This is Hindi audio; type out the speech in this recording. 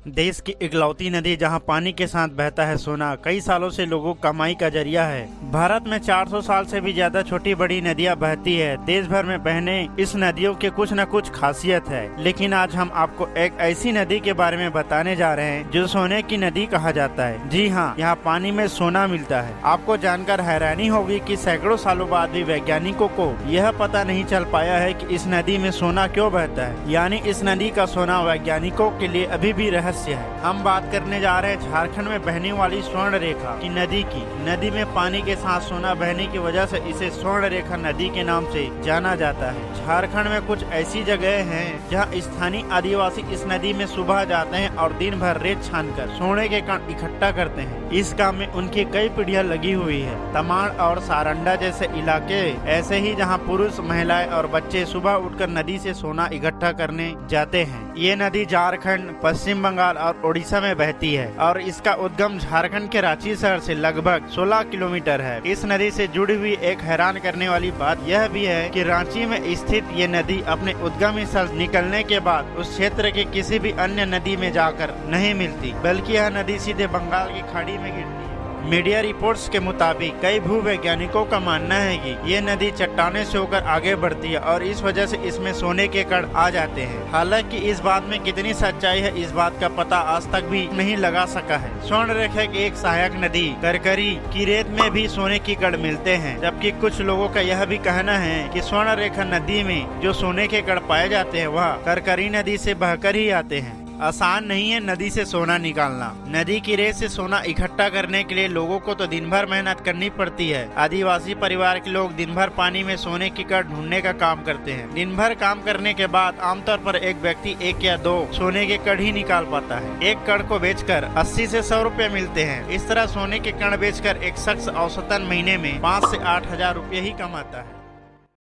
देश की इकलौती नदी जहां पानी के साथ बहता है सोना, कई सालों से लोगों की कमाई का जरिया है। भारत में 400 साल से भी ज्यादा छोटी बड़ी नदियां बहती है। देश भर में बहने इस नदियों के कुछ न कुछ खासियत है, लेकिन आज हम आपको एक ऐसी नदी के बारे में बताने जा रहे हैं जो सोने की नदी कहा जाता है। जी हाँ, यहाँ पानी में सोना मिलता है। आपको जानकर हैरानी होगी कि सैकड़ों सालों बाद भी वैज्ञानिकों को यह पता नहीं चल पाया है कि इस नदी में सोना क्यों बहता है, यानी इस नदी का सोना वैज्ञानिकों के लिए अभी भी रहस्य है। हम बात करने जा रहे हैं झारखंड में बहने वाली स्वर्ण रेखा की नदी की। नदी में पानी के साथ सोना बहने की वजह से इसे स्वर्ण रेखा नदी के नाम से जाना जाता है। झारखंड में कुछ ऐसी जगह हैं जहां स्थानीय आदिवासी इस नदी में सुबह जाते हैं और दिन भर रेत छानकर सोने के कण इकट्ठा करते हैं। इस काम में उनकी कई पीढ़ियां लगी हुई है। तमाड़ और सारंडा जैसे इलाके ऐसे ही जहां पुरुष, महिलाएं और बच्चे सुबह उठकर नदी से सोना इकट्ठा करने जाते हैं। ये नदी झारखंड, पश्चिम बंगाल और उड़ीसा में बहती है और इसका उद्गम झारखंड के रांची शहर से लगभग 16 किलोमीटर है। इस नदी से जुड़ी हुई एक हैरान करने वाली बात यह भी है कि रांची में स्थित ये नदी अपने उद्गम स्थल निकलने के बाद उस क्षेत्र के किसी भी अन्य नदी में जाकर नहीं मिलती, बल्कि यह नदी सीधे बंगाल की खाड़ी में गिरती है। मीडिया रिपोर्ट्स के मुताबिक कई भूवैज्ञानिकों का मानना है कि ये नदी चट्टाने से होकर आगे बढ़ती है और इस वजह से इसमें सोने के कण आ जाते हैं। हालांकि इस बात में कितनी सच्चाई है, इस बात का पता आज तक भी नहीं लगा सका है। स्वर्ण रेखा की एक सहायक नदी करकरी की रेत में भी सोने की कण मिलते हैं, जबकि कुछ लोगों का यह भी कहना है कि स्वर्ण रेखा नदी में जो सोने के कण पाए जाते हैं वह करकरी नदी से बहकर ही आते हैं। आसान नहीं है नदी से सोना निकालना। नदी की रेत से सोना इकट्ठा करने के लिए लोगों को तो दिन भर मेहनत करनी पड़ती है। आदिवासी परिवार के लोग दिन भर पानी में सोने की कण ढूंढने का काम करते हैं। दिन भर काम करने के बाद आमतौर पर एक व्यक्ति 1 या 2 सोने के कण ही निकाल पाता है। एक कण को बेचकर 80 से 100 रुपए मिलते हैं। इस तरह सोने के कण बेचकर एक शख्स औसतन महीने में 5 से 8 हजार रुपये ही कमाता है।